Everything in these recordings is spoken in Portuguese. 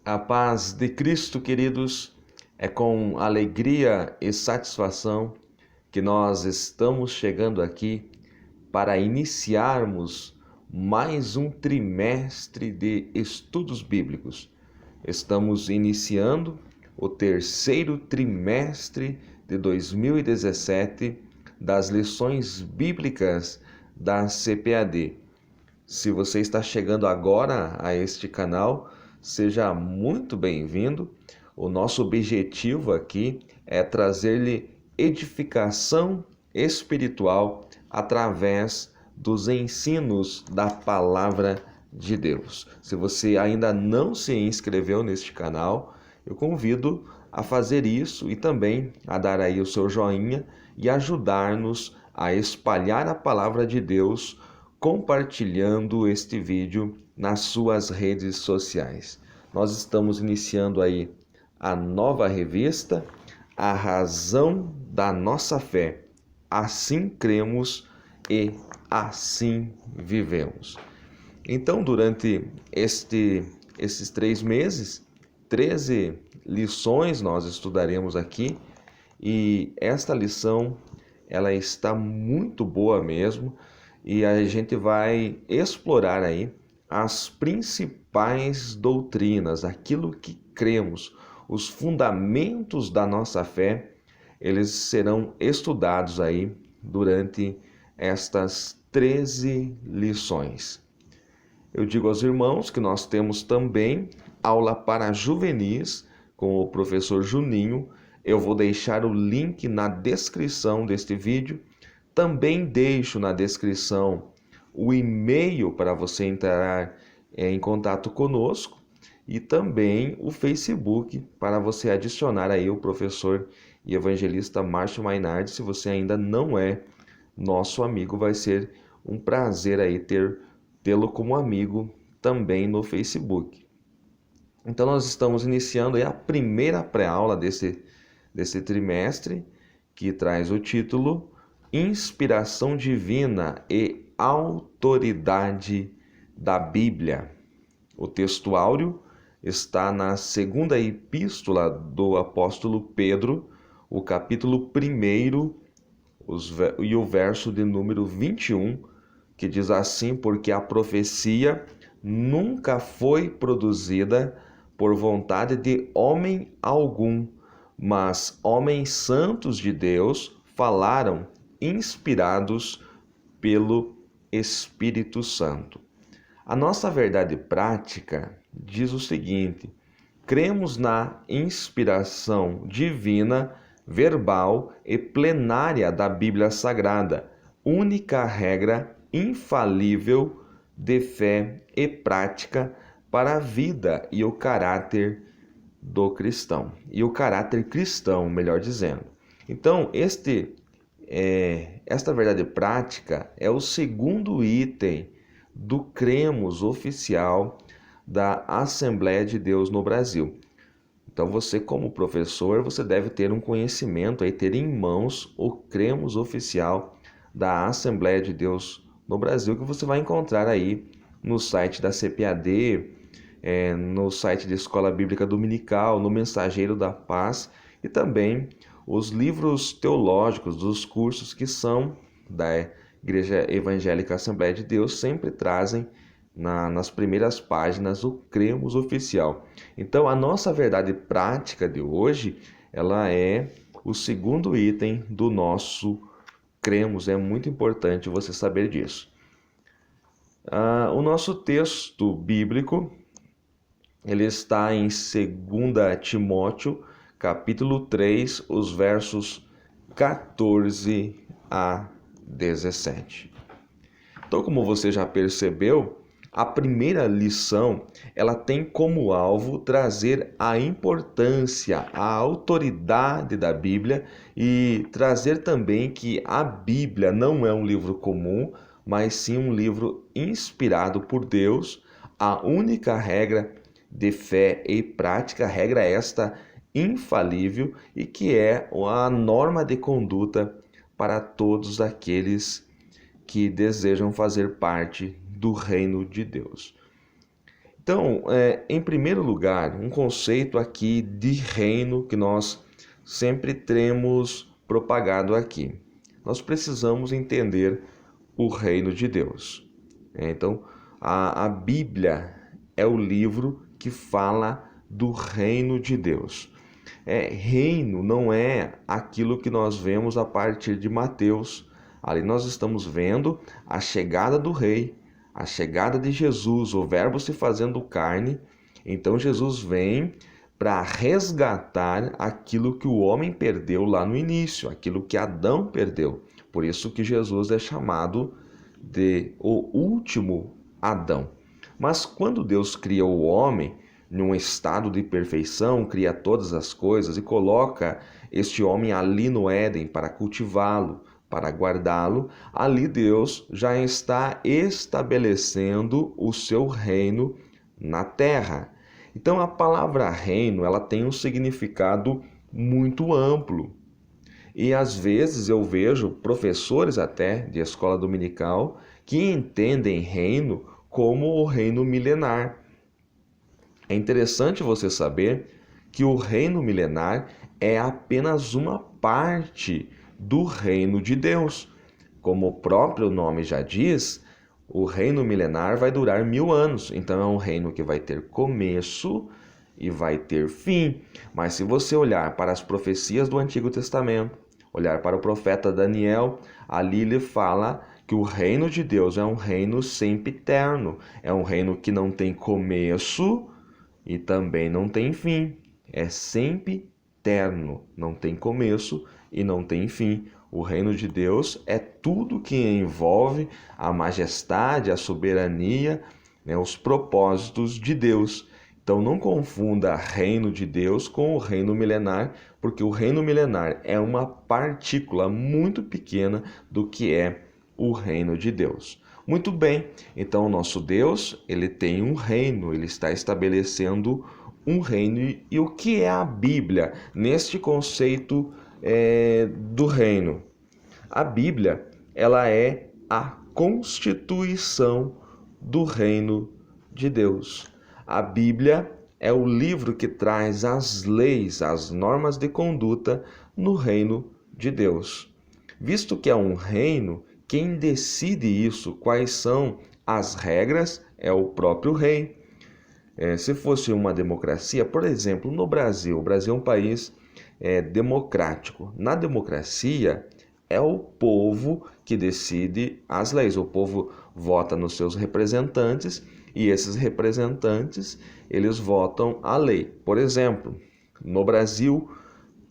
A paz de Cristo, queridos, é com alegria e satisfação que nós estamos chegando aqui para iniciarmos mais um trimestre de estudos bíblicos. Estamos iniciando o terceiro trimestre de 2017 das lições bíblicas da CPAD. Se você está chegando agora a este canal, seja muito bem-vindo. O nosso objetivo aqui é trazer-lhe edificação espiritual através dos ensinos da Palavra de Deus. Se você ainda não se inscreveu neste canal, eu convido a fazer isso e também a dar aí o seu joinha e ajudar-nos a espalhar a Palavra de Deus compartilhando este vídeo nas suas redes sociais. Nós estamos iniciando aí a nova revista, A Razão da Nossa Fé. Assim cremos e assim vivemos. Então, durante esses 3 meses, 13 lições nós estudaremos aqui e esta lição ela está muito boa mesmo. E a gente vai explorar aí as principais doutrinas, aquilo que cremos, os fundamentos da nossa fé, eles serão estudados aí durante estas 13 lições. Eu digo aos irmãos que nós temos também aula para juvenis com o professor Juninho. Eu vou deixar o link na descrição deste vídeo. Também deixo na descrição o e-mail para você entrar em contato conosco e também o Facebook para você adicionar aí o professor e evangelista Márcio Mainardi. Se você ainda não é nosso amigo, vai ser um prazer aí tê-lo como amigo também no Facebook. Então nós estamos iniciando aí a primeira pré-aula desse trimestre, que traz o título Inspiração Divina e Autoridade da Bíblia. O texto áureo está na segunda epístola do apóstolo Pedro, o capítulo 1 e o verso de número 21, que diz assim: porque a profecia nunca foi produzida por vontade de homem algum, mas homens santos de Deus falaram inspirados pelo Espírito Santo. A nossa verdade prática diz o seguinte: cremos na inspiração divina, verbal e plenária da Bíblia Sagrada, única regra infalível de fé e prática para a vida e o caráter do cristão. E o caráter cristão, melhor dizendo. Então, esta verdade prática é o segundo item do cremos oficial da Assembleia de Deus no Brasil. Então você, como professor, você deve ter um conhecimento, aí, ter em mãos o cremos oficial da Assembleia de Deus no Brasil, que você vai encontrar aí no site da CPAD, no site da Escola Bíblica Dominical, no Mensageiro da Paz e também os livros teológicos dos cursos que são da Igreja Evangélica Assembleia de Deus sempre trazem nas primeiras páginas o cremos oficial. Então a nossa verdade prática de hoje, ela é o segundo item do nosso cremos. É muito importante você saber disso. O nosso texto bíblico ele está em 2 Timóteo, capítulo 3, os versos 14 a 17. Então, como você já percebeu, a primeira lição, ela tem como alvo trazer a importância, a autoridade da Bíblia e trazer também que a Bíblia não é um livro comum, mas sim um livro inspirado por Deus, a única regra de fé e prática, regra esta infalível e que é a norma de conduta para todos aqueles que desejam fazer parte do reino de Deus. Então, em primeiro lugar, um conceito aqui de reino que nós sempre temos propagado aqui. Nós precisamos entender o reino de Deus. Então, a Bíblia é o livro que fala do reino de Deus. Reino não é aquilo que nós vemos a partir de Mateus. Ali nós estamos vendo a chegada do rei, a chegada de Jesus, o verbo se fazendo carne. Então Jesus vem para resgatar aquilo que o homem perdeu lá no início, aquilo que Adão perdeu. Por isso que Jesus é chamado de o último Adão. Mas quando Deus cria o homem num estado de perfeição, cria todas as coisas e coloca este homem ali no Éden para cultivá-lo, para guardá-lo, ali Deus já está estabelecendo o seu reino na terra. Então a palavra reino, ela tem um significado muito amplo. E às vezes eu vejo professores até de escola dominical que entendem reino como o reino milenar. É interessante você saber que o reino milenar é apenas uma parte do reino de Deus. Como o próprio nome já diz, o reino milenar vai durar 1000 anos. Então é um reino que vai ter começo e vai ter fim. Mas se você olhar para as profecias do Antigo Testamento, olhar para o profeta Daniel, ali ele fala que o reino de Deus é um reino sempiterno. É um reino que não tem começo e também não tem fim. É sempiterno, não tem começo e não tem fim. O reino de Deus é tudo que envolve a majestade, a soberania, os propósitos de Deus. Então não confunda reino de Deus com o reino milenar, porque o reino milenar é uma partícula muito pequena do que é o reino de Deus. Muito bem, então o nosso Deus, ele tem um reino, ele está estabelecendo um reino. E o que é a Bíblia neste conceito do reino? A Bíblia, ela é a constituição do reino de Deus. A Bíblia é o livro que traz as leis, as normas de conduta no reino de Deus. Visto que é um reino, quem decide isso, quais são as regras, é o próprio rei. Se fosse uma democracia, por exemplo, no Brasil, o Brasil é um país democrático. Na democracia, é o povo que decide as leis. O povo vota nos seus representantes e esses representantes, eles votam a lei. Por exemplo, no Brasil,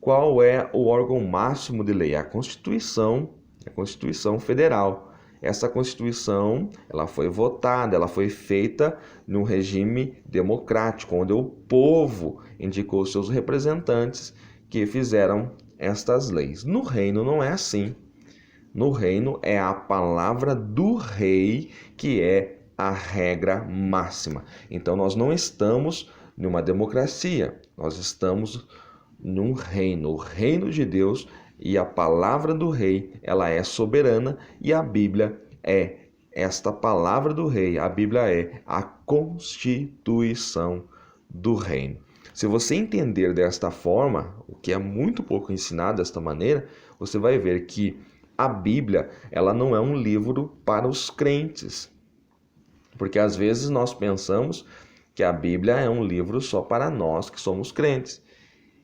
qual é o órgão máximo de lei? A Constituição Federal. Essa Constituição, ela foi votada, ela foi feita num regime democrático, onde o povo indicou seus representantes que fizeram estas leis. No reino não é assim. No reino é a palavra do rei que é a regra máxima. Então nós não estamos numa democracia, nós estamos num reino, o reino de Deus, e a palavra do rei, ela é soberana, e a Bíblia é esta palavra do rei. A Bíblia é a constituição do reino. Se você entender desta forma, o que é muito pouco ensinado desta maneira, você vai ver que a Bíblia, ela não é um livro para os crentes. Porque às vezes nós pensamos que a Bíblia é um livro só para nós que somos crentes.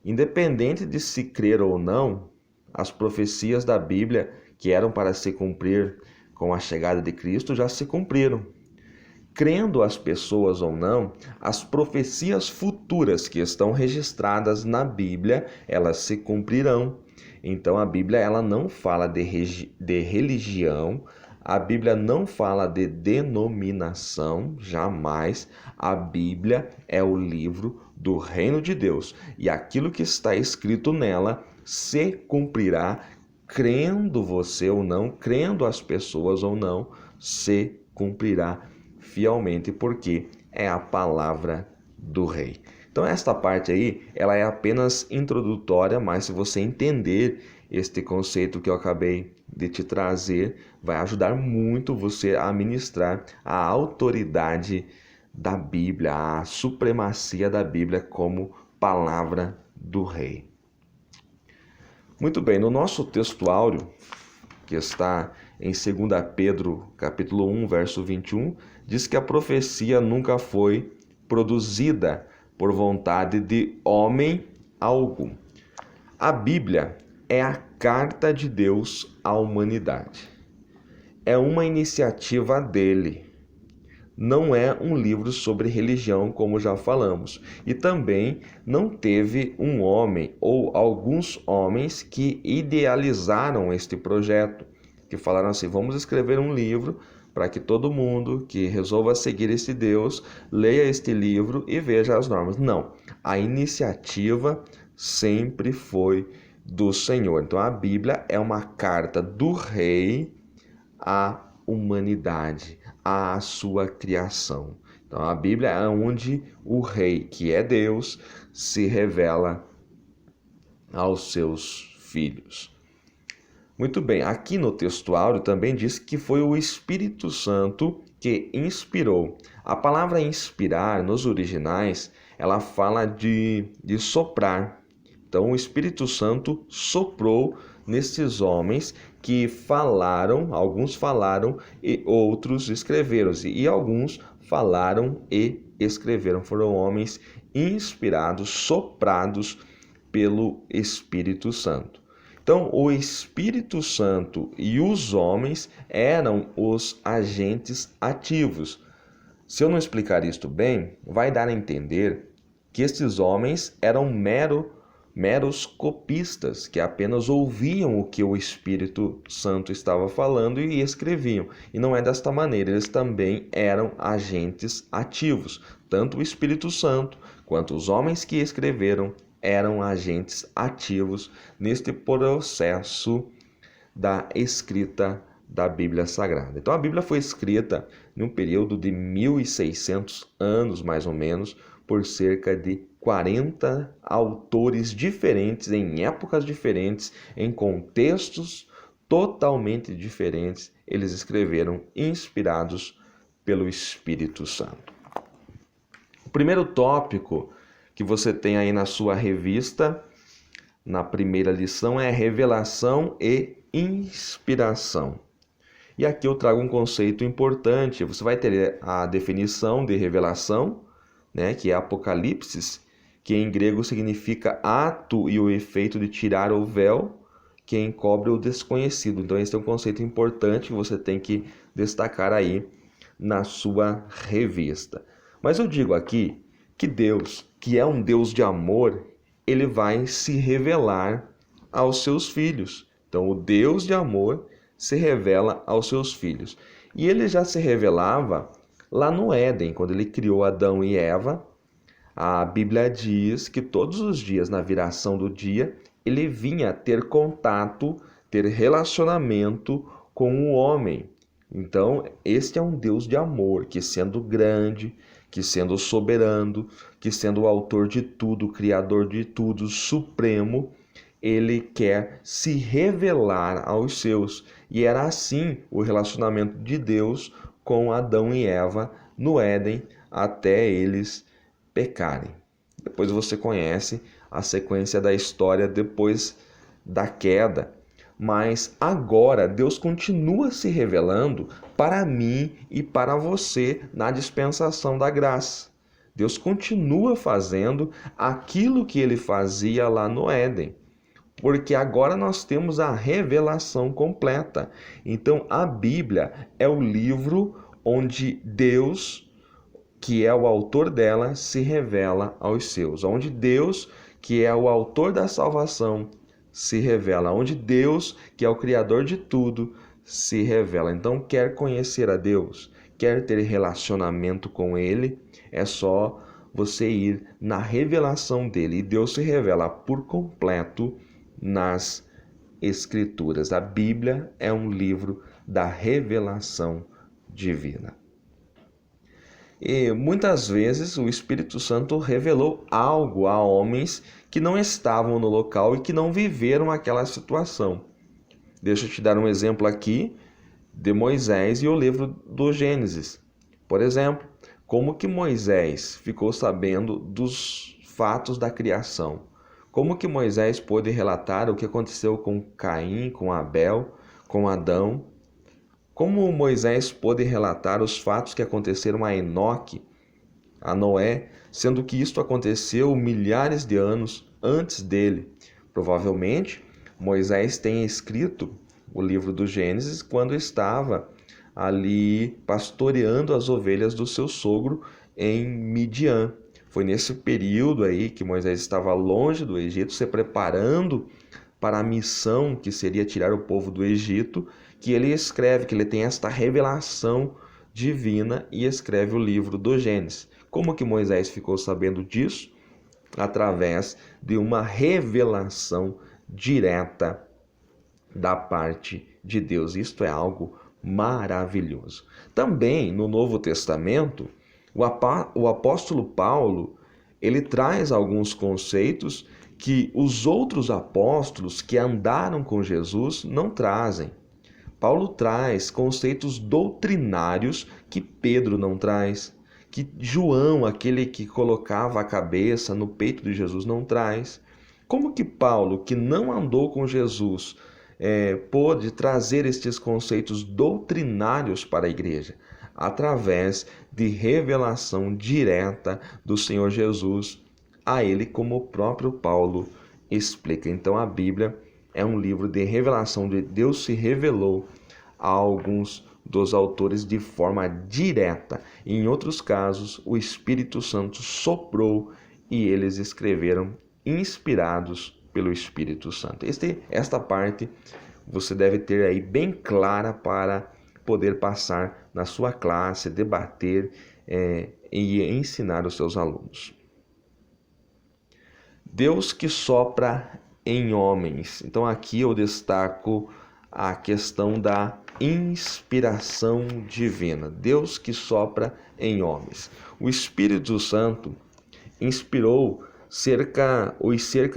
Independente de se crer ou não, as profecias da Bíblia que eram para se cumprir com a chegada de Cristo já se cumpriram. Crendo as pessoas ou não, as profecias futuras que estão registradas na Bíblia, elas se cumprirão. Então a Bíblia, ela não fala de religião, a Bíblia não fala de denominação, jamais. A Bíblia é o livro do reino de Deus, e aquilo que está escrito nela se cumprirá, crendo você ou não, crendo as pessoas ou não, se cumprirá fielmente, porque é a palavra do rei. Então esta parte aí, ela é apenas introdutória, mas se você entender este conceito que eu acabei de te trazer, vai ajudar muito você a ministrar a autoridade da Bíblia, a supremacia da Bíblia como palavra do rei. Muito bem, no nosso texto áureo, que está em 2 Pedro, capítulo 1, verso 21, diz que a profecia nunca foi produzida por vontade de homem algum. A Bíblia é a carta de Deus à humanidade. É uma iniciativa dele. Não é um livro sobre religião, como já falamos. E também não teve um homem ou alguns homens que idealizaram este projeto, que falaram assim: vamos escrever um livro para que todo mundo que resolva seguir esse Deus leia este livro e veja as normas. Não, a iniciativa sempre foi do Senhor. Então a Bíblia é uma carta do rei à humanidade, à sua criação. Então a Bíblia é onde o rei, que é Deus, se revela aos seus filhos. Muito bem, aqui no texto áureo também diz que foi o Espírito Santo que inspirou. A palavra inspirar, nos originais, ela fala de soprar. Então o Espírito Santo soprou nesses homens que falaram, alguns falaram e outros escreveram. E alguns falaram e escreveram. Foram homens inspirados, soprados pelo Espírito Santo. Então, o Espírito Santo e os homens eram os agentes ativos. Se eu não explicar isto bem, vai dar a entender que estes homens eram meros copistas, que apenas ouviam o que o Espírito Santo estava falando e escreviam. E não é desta maneira, eles também eram agentes ativos. Tanto o Espírito Santo quanto os homens que escreveram eram agentes ativos neste processo da escrita da Bíblia Sagrada. Então a Bíblia foi escrita em um período de 1.600 anos, mais ou menos, por cerca de 40 autores diferentes, em épocas diferentes, em contextos totalmente diferentes. Eles escreveram inspirados pelo Espírito Santo. O primeiro tópico que você tem aí na sua revista, na primeira lição, é revelação e inspiração. E aqui eu trago um conceito importante. Você vai ter a definição de revelação, né, que é Apocalipse, que em grego significa ato e o efeito de tirar o véu que encobre o desconhecido. Então esse é um conceito importante que você tem que destacar aí na sua revista. Mas eu digo aqui que Deus, que é um Deus de amor, ele vai se revelar aos seus filhos. Então o Deus de amor se revela aos seus filhos. E ele já se revelava lá no Éden, quando ele criou Adão e Eva. A Bíblia diz que todos os dias, na viração do dia, ele vinha ter contato, ter relacionamento com o homem. Então, este é um Deus de amor, que sendo grande, que sendo soberano, que sendo o autor de tudo, o criador de tudo, supremo, ele quer se revelar aos seus. E era assim o relacionamento de Deus com Adão e Eva no Éden, até eles pecarem. Depois você conhece a sequência da história depois da queda. Mas agora Deus continua se revelando para mim e para você na dispensação da graça. Deus continua fazendo aquilo que ele fazia lá no Éden, porque agora nós temos a revelação completa. Então a Bíblia é o livro onde Deus, que é o autor dela, se revela aos seus. Onde Deus, que é o autor da salvação, se revela. Onde Deus, que é o criador de tudo, se revela. Então, quer conhecer a Deus, quer ter relacionamento com Ele, é só você ir na revelação dele. E Deus se revela por completo nas Escrituras. A Bíblia é um livro da revelação divina. E muitas vezes o Espírito Santo revelou algo a homens que não estavam no local e que não viveram aquela situação. Deixa eu te dar um exemplo aqui de Moisés e o livro do Gênesis. Por exemplo, como que Moisés ficou sabendo dos fatos da criação? Como que Moisés pôde relatar o que aconteceu com Caim, com Abel, com Adão? Como Moisés pôde relatar os fatos que aconteceram a Enoque, a Noé, sendo que isto aconteceu milhares de anos antes dele? Provavelmente, Moisés tenha escrito o livro do Gênesis quando estava ali pastoreando as ovelhas do seu sogro em Midian. Foi nesse período aí que Moisés estava longe do Egito, se preparando para a missão que seria tirar o povo do Egito, que ele escreve, que ele tem esta revelação divina e escreve o livro do Gênesis. Como que Moisés ficou sabendo disso? Através de uma revelação direta da parte de Deus. Isto é algo maravilhoso. Também no Novo Testamento, o apóstolo Paulo, ele traz alguns conceitos que os outros apóstolos que andaram com Jesus não trazem. Paulo traz conceitos doutrinários que Pedro não traz, que João, aquele que colocava a cabeça no peito de Jesus, não traz. Como que Paulo, que não andou com Jesus, pôde trazer estes conceitos doutrinários para a igreja? Através de revelação direta do Senhor Jesus a ele, como o próprio Paulo explica. Então a Bíblia é um livro de revelação de Deus, se revelou a alguns dos autores de forma direta. Em outros casos, o Espírito Santo soprou e eles escreveram inspirados pelo Espírito Santo. Esta parte você deve ter aí bem clara para poder passar na sua classe, debater e ensinar os seus alunos. Deus que sopra em homens. Então aqui eu destaco a questão da inspiração divina. Deus que sopra em homens. O Espírito Santo inspirou cerca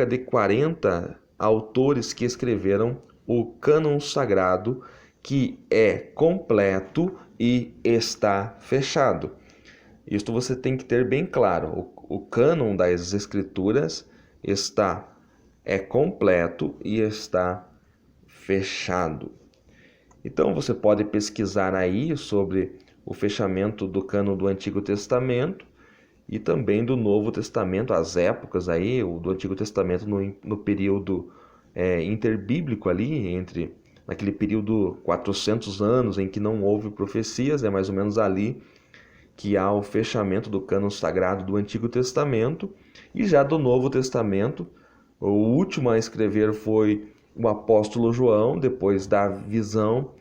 de 40 autores que escreveram o cânon sagrado, que é completo e está fechado. Isto você tem que ter bem claro. O cânon das Escrituras é completo e está fechado. Então você pode pesquisar aí sobre o fechamento do cânon do Antigo Testamento e também do Novo Testamento, as épocas aí, o do Antigo Testamento no período interbíblico ali, naquele período 400 anos em que não houve profecias, é mais ou menos ali que há o fechamento do cânon sagrado do Antigo Testamento. E já do Novo Testamento, o último a escrever foi o apóstolo João, depois da visão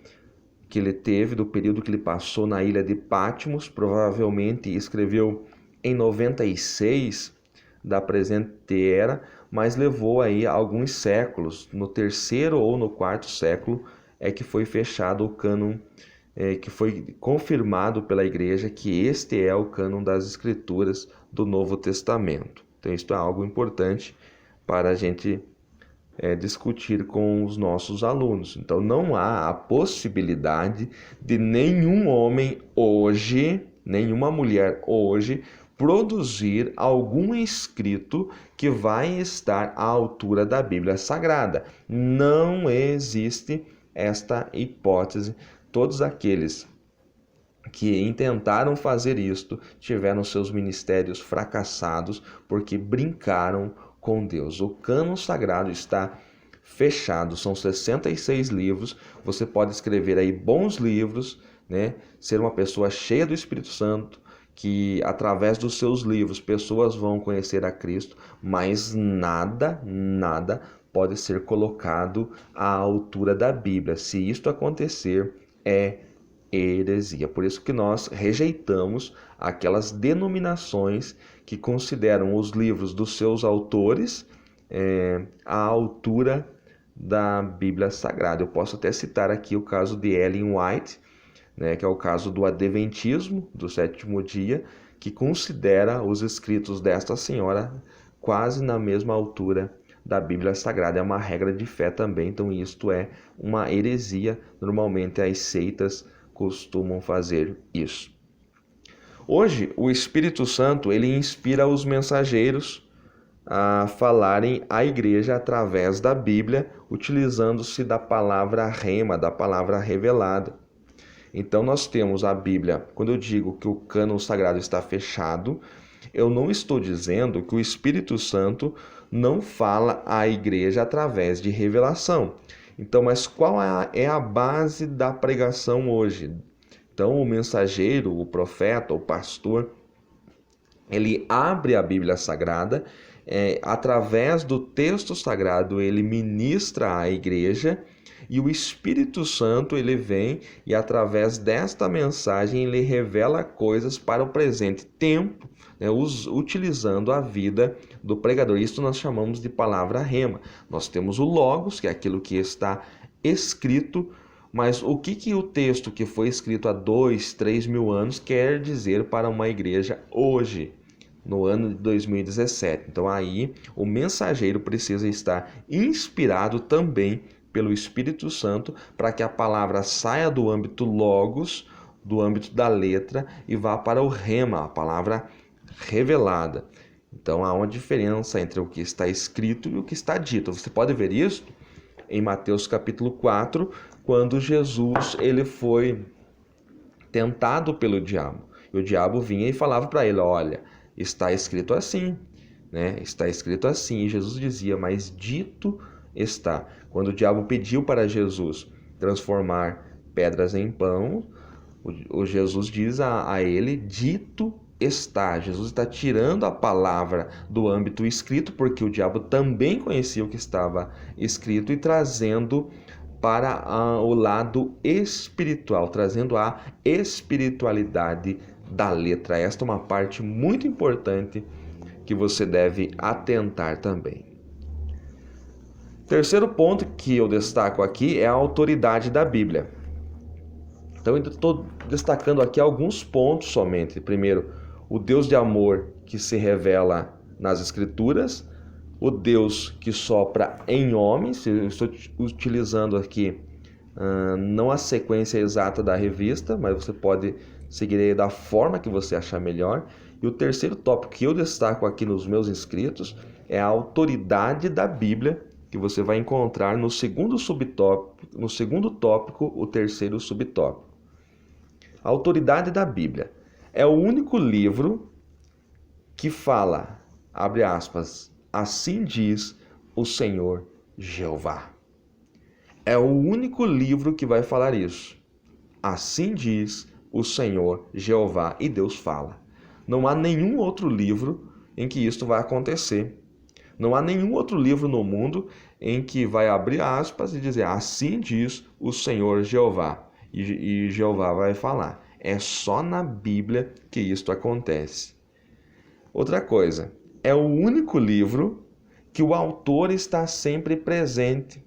que ele teve, do período que ele passou na ilha de Patmos. Provavelmente escreveu em 96 da presente era, mas levou aí alguns séculos. No terceiro ou no quarto século é que foi fechado o cânon, que foi confirmado pela igreja que este é o cânon das Escrituras do Novo Testamento. Então isso é algo importante para a gente discutir com os nossos alunos. Então não há a possibilidade de nenhum homem hoje, nenhuma mulher hoje, produzir algum escrito que vai estar à altura da Bíblia Sagrada. Não existe esta hipótese. Todos aqueles que intentaram fazer isto tiveram seus ministérios fracassados porque brincaram com Deus. O cânon sagrado está fechado, são 66 livros. Você pode escrever aí bons livros, né? Ser uma pessoa cheia do Espírito Santo, que através dos seus livros pessoas vão conhecer a Cristo, mas nada pode ser colocado à altura da Bíblia. Se isto acontecer, é heresia. Por isso que nós rejeitamos aquelas denominações que consideram os livros dos seus autores à altura da Bíblia Sagrada. Eu posso até citar aqui o caso de Ellen White, né, que é o caso do Adventismo, do sétimo dia, que considera os escritos desta senhora quase na mesma altura da Bíblia Sagrada. É uma regra de fé também, então isto é uma heresia. Normalmente as seitas costumam fazer isso. Hoje, o Espírito Santo, ele inspira os mensageiros a falarem à igreja através da Bíblia, utilizando-se da palavra rema, da palavra revelada. Então nós temos a Bíblia. Quando eu digo que o cânon sagrado está fechado, eu não estou dizendo que o Espírito Santo não fala à igreja através de revelação. Então, mas qual é a base da pregação hoje? Então, o mensageiro, o profeta, o pastor, ele abre a Bíblia Sagrada, através do texto sagrado, ele ministra à igreja, e o Espírito Santo, ele vem e através desta mensagem ele revela coisas para o presente tempo, né, utilizando a vida do pregador. Isso nós chamamos de palavra rema. Nós temos o Logos, que é aquilo que está escrito, mas o que o texto que foi escrito há 2, 3 mil anos quer dizer para uma igreja hoje, no ano de 2017? Então aí o mensageiro precisa estar inspirado também pelo Espírito Santo para que a palavra saia do âmbito logos, do âmbito da letra, e vá para o rema, a palavra revelada. Então há uma diferença entre o que está escrito e o que está dito. Você pode ver isso em Mateus capítulo 4, quando Jesus ele foi tentado pelo diabo. E o diabo vinha e falava para ele: olha, está escrito assim, né? Está escrito assim. E Jesus dizia: mas dito está. Quando o diabo pediu para Jesus transformar pedras em pão, o Jesus diz a ele: dito está. Jesus está tirando a palavra do âmbito escrito, porque o diabo também conhecia o que estava escrito, e trazendo para o lado espiritual, trazendo a espiritualidade da letra. Esta é uma parte muito importante que você deve atentar também. Terceiro ponto que eu destaco aqui é a autoridade da Bíblia. Então, eu estou destacando aqui alguns pontos somente. Primeiro, o Deus de amor que se revela nas Escrituras, o Deus que sopra em homens. Eu estou utilizando aqui não a sequência exata da revista, mas você pode seguir aí da forma que você achar melhor. E o terceiro tópico que eu destaco aqui nos meus inscritos é a autoridade da Bíblia, que você vai encontrar no segundo subtópico, no segundo tópico, o terceiro subtópico. A autoridade da Bíblia é o único livro que fala, abre aspas, assim diz o Senhor Jeová. É o único livro que vai falar isso. Assim diz o Senhor Jeová. E Deus fala. Não há nenhum outro livro em que isto vai acontecer. Não há nenhum outro livro no mundo em que vai abrir aspas e dizer: assim diz o Senhor Jeová. E Jeová vai falar. É só na Bíblia que isto acontece. Outra coisa, é o único livro que o autor está sempre presente.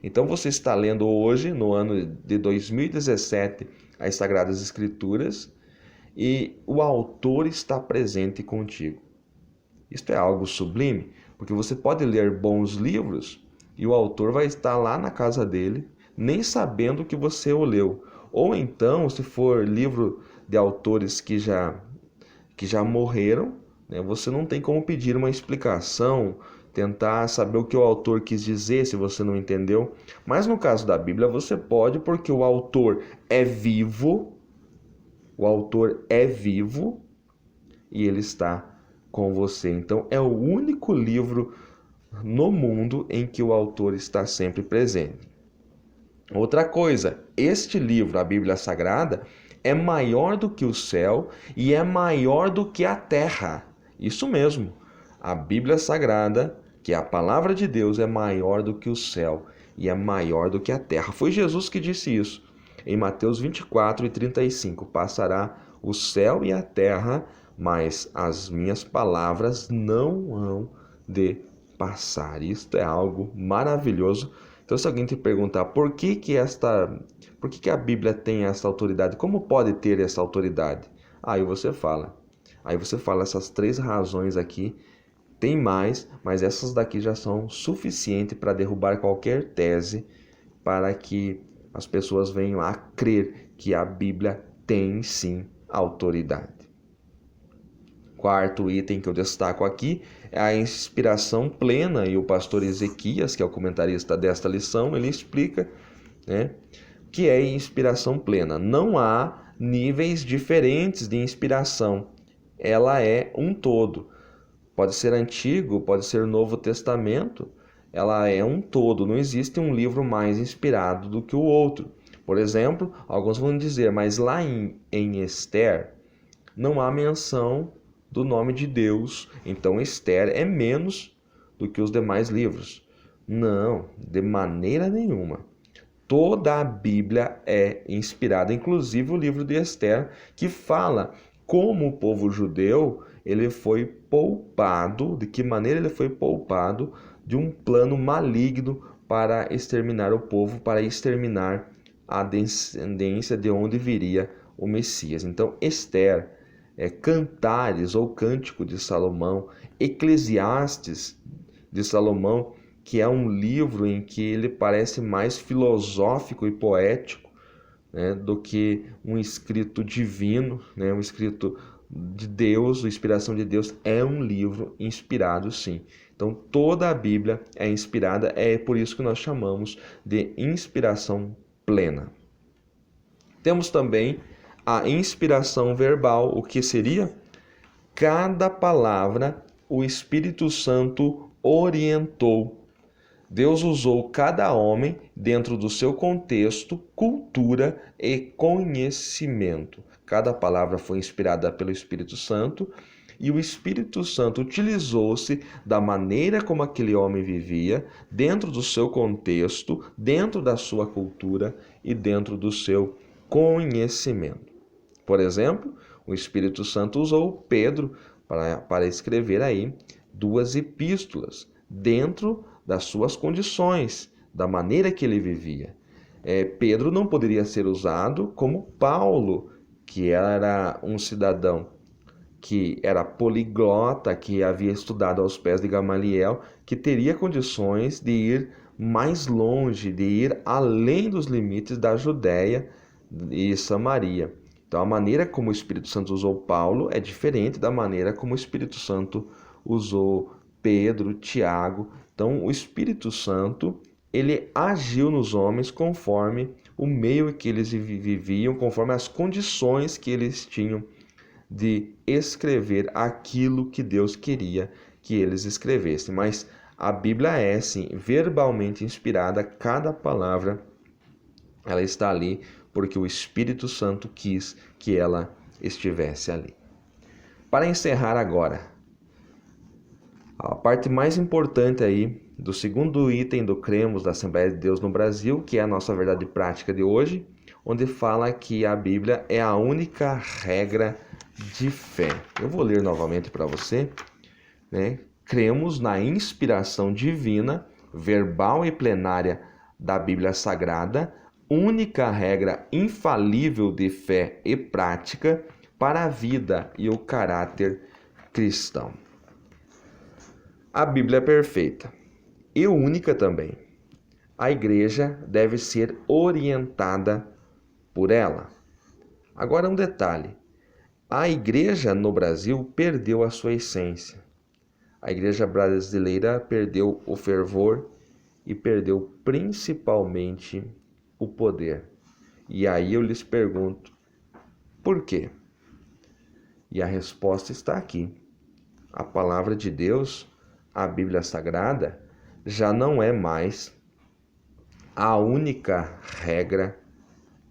Então você está lendo hoje, no ano de 2017, as Sagradas Escrituras, e o autor está presente contigo. Isto é algo sublime, porque você pode ler bons livros e o autor vai estar lá na casa dele, nem sabendo que você o leu. Ou então, se for livro de autores que já morreram, né, você não tem como pedir uma explicação, tentar saber o que o autor quis dizer se você não entendeu. Mas no caso da Bíblia você pode, porque o autor é vivo, e ele está com você. Então é o único livro no mundo em que o autor está sempre presente. Outra coisa, este livro, a Bíblia Sagrada, é maior do que o céu e é maior do que a terra. Isso mesmo, a Bíblia Sagrada, que é a palavra de Deus, é maior do que o céu e é maior do que a terra. Foi Jesus que disse isso. Em Mateus 24:35, passará o céu e a terra, mas as minhas palavras não hão de passar. Isto é algo maravilhoso. Então, se alguém te perguntar por que a Bíblia tem essa autoridade, como pode ter essa autoridade? Aí você fala essas 3 razões aqui. Tem mais, mas essas daqui já são suficientes para derrubar qualquer tese, para que as pessoas venham a crer que a Bíblia tem sim autoridade. quarto item que eu destaco aqui é a inspiração plena, e o pastor Ezequias, que é o comentarista desta lição, ele explica, né, que é inspiração plena. Não há níveis diferentes de inspiração, ela é um todo. Pode ser Antigo, pode ser Novo Testamento, ela é um todo, não existe um livro mais inspirado do que o outro. Por exemplo, alguns vão dizer, mas lá em Esther não há menção do nome de Deus, então Esther é menos do que os demais livros. Não, de maneira nenhuma. Toda a Bíblia é inspirada, inclusive o livro de Esther, que fala como o povo judeu ele foi poupado, de que maneira ele foi poupado de um plano maligno para exterminar o povo, para exterminar a descendência de onde viria o Messias. Então, Esther, Cantares ou Cântico de Salomão, Eclesiastes de Salomão, que é um livro em que ele parece mais filosófico e poético, né, do que um escrito divino, né, um escrito de Deus, a inspiração de Deus, é um livro inspirado, sim. Então, toda a Bíblia é inspirada, é por isso que nós chamamos de inspiração plena. Temos também a inspiração verbal, o que seria? Cada palavra o Espírito Santo orientou. Deus usou cada homem dentro do seu contexto, cultura e conhecimento. Cada palavra foi inspirada pelo Espírito Santo e o Espírito Santo utilizou-se da maneira como aquele homem vivia, dentro do seu contexto, dentro da sua cultura e dentro do seu conhecimento. Por exemplo, o Espírito Santo usou Pedro para escrever aí 2 epístolas, dentro das suas condições, da maneira que ele vivia. Pedro não poderia ser usado como Paulo, que era um cidadão que era poliglota, que havia estudado aos pés de Gamaliel, que teria condições de ir mais longe, de ir além dos limites da Judéia e Samaria. Então, a maneira como o Espírito Santo usou Paulo é diferente da maneira como o Espírito Santo usou Pedro, Tiago. Então, o Espírito Santo, ele agiu nos homens conforme o meio em que eles viviam, conforme as condições que eles tinham de escrever aquilo que Deus queria que eles escrevessem. Mas a Bíblia é, sim, verbalmente inspirada, cada palavra ela está ali porque o Espírito Santo quis que ela estivesse ali. Para encerrar agora, a parte mais importante aí do segundo item do Cremos da Assembleia de Deus no Brasil, que é a nossa verdade prática de hoje, onde fala que a Bíblia é a única regra de fé. Eu vou ler novamente para você, né? Cremos na inspiração divina, verbal e plenária da Bíblia Sagrada, única regra infalível de fé e prática para a vida e o caráter cristão. A Bíblia é perfeita e única também. A igreja deve ser orientada por ela. Agora um detalhe. A igreja no Brasil perdeu a sua essência. A igreja brasileira perdeu o fervor e perdeu principalmente o poder. E aí eu lhes pergunto, por quê? E a resposta está aqui. A palavra de Deus, a Bíblia Sagrada, já não é mais a única regra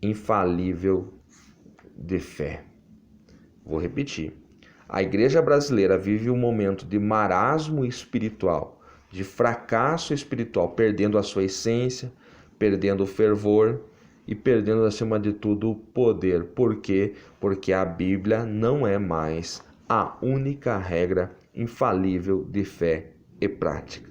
infalível de fé. Vou repetir. A igreja brasileira vive um momento de marasmo espiritual, de fracasso espiritual, perdendo a sua essência, perdendo o fervor e perdendo, acima de tudo, o poder. Por quê? Porque a Bíblia não é mais a única regra infalível de fé e prática.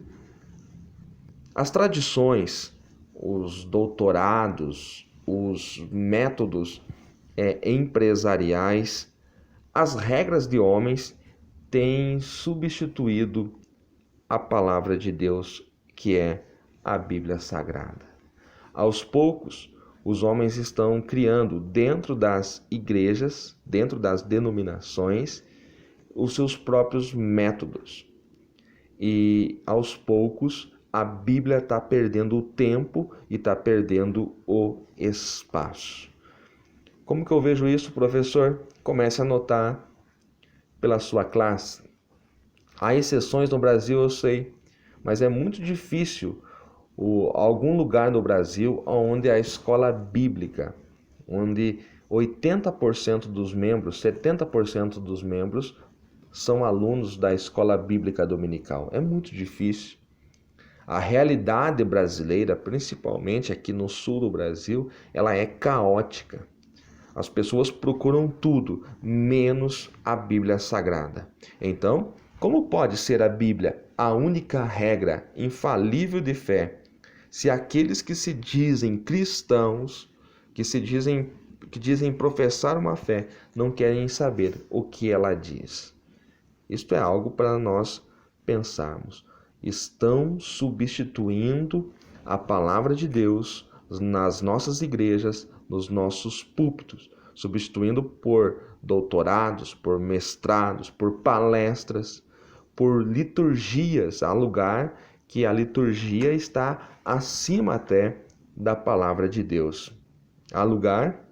As tradições, os doutorados, os métodos empresariais, as regras de homens têm substituído a palavra de Deus, que é a Bíblia Sagrada. Aos poucos, os homens estão criando dentro das igrejas, dentro das denominações, os seus próprios métodos. E aos poucos a Bíblia está perdendo o tempo e está perdendo o espaço. Como que eu vejo isso, professor? Comece a notar pela sua classe. Há exceções no Brasil, eu sei, mas é muito difícil algum lugar no Brasil onde a escola bíblica, onde 80% dos membros, 70% dos membros são alunos da escola bíblica dominical. É muito difícil. A realidade brasileira, principalmente aqui no sul do Brasil, ela é caótica. As pessoas procuram tudo, menos a Bíblia Sagrada. Então, como pode ser a Bíblia a única regra infalível de fé, se aqueles que se dizem cristãos, que dizem professar uma fé, não querem saber o que ela diz? Isto é algo para nós pensarmos. Estão substituindo a palavra de Deus nas nossas igrejas, nos nossos púlpitos, substituindo por doutorados, por mestrados, por palestras, por liturgias. Há lugar que a liturgia está acima até da palavra de Deus. Há lugar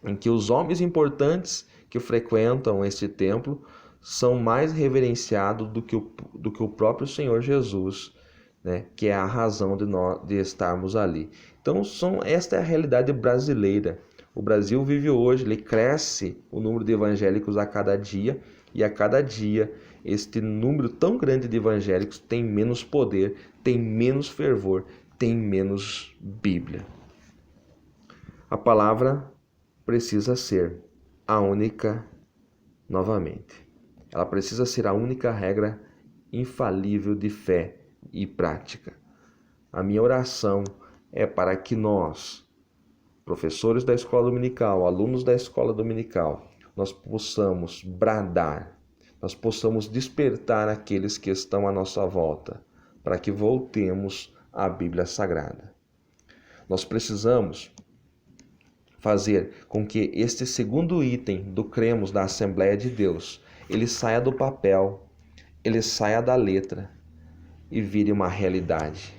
em que os homens importantes que frequentam este templo são mais reverenciados do que o próprio Senhor Jesus, né? Que é a razão de estarmos ali. Então, esta é a realidade brasileira. O Brasil vive hoje, ele cresce o número de evangélicos a cada dia, e a cada dia este número tão grande de evangélicos tem menos poder, tem menos fervor, tem menos Bíblia. A palavra precisa ser a única, novamente, ela precisa ser a única regra infalível de fé e prática. A minha oração é para que nós, professores da escola dominical, alunos da escola dominical, nós possamos bradar, nós possamos despertar aqueles que estão à nossa volta, para que voltemos à Bíblia Sagrada. Nós precisamos fazer com que este segundo item do cremos da Assembleia de Deus, ele saia do papel, ele saia da letra e vire uma realidade.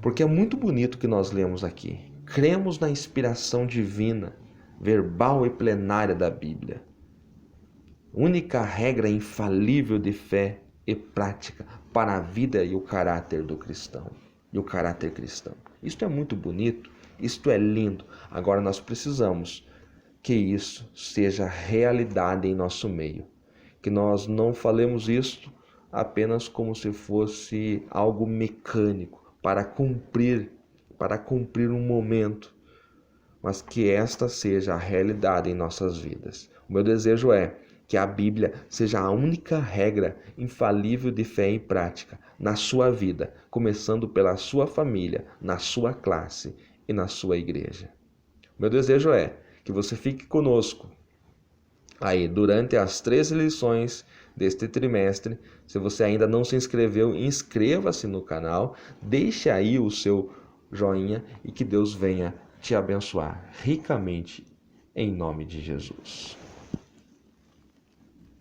Porque é muito bonito o que nós lemos aqui. Cremos na inspiração divina, verbal e plenária da Bíblia. Única regra infalível de fé e prática para a vida e o caráter do cristão. E o caráter cristão. Isto é muito bonito, isto é lindo. Agora nós precisamos que isso seja realidade em nosso meio. Que nós não falemos isto apenas como se fosse algo mecânico, para cumprir um momento, mas que esta seja a realidade em nossas vidas. O meu desejo é que a Bíblia seja a única regra infalível de fé e prática na sua vida, começando pela sua família, na sua classe e na sua igreja. O meu desejo é que você fique conosco aí durante as 13 lições deste trimestre. Se você ainda não se inscreveu, inscreva-se no canal, deixe aí o seu joinha e que Deus venha te abençoar ricamente em nome de Jesus.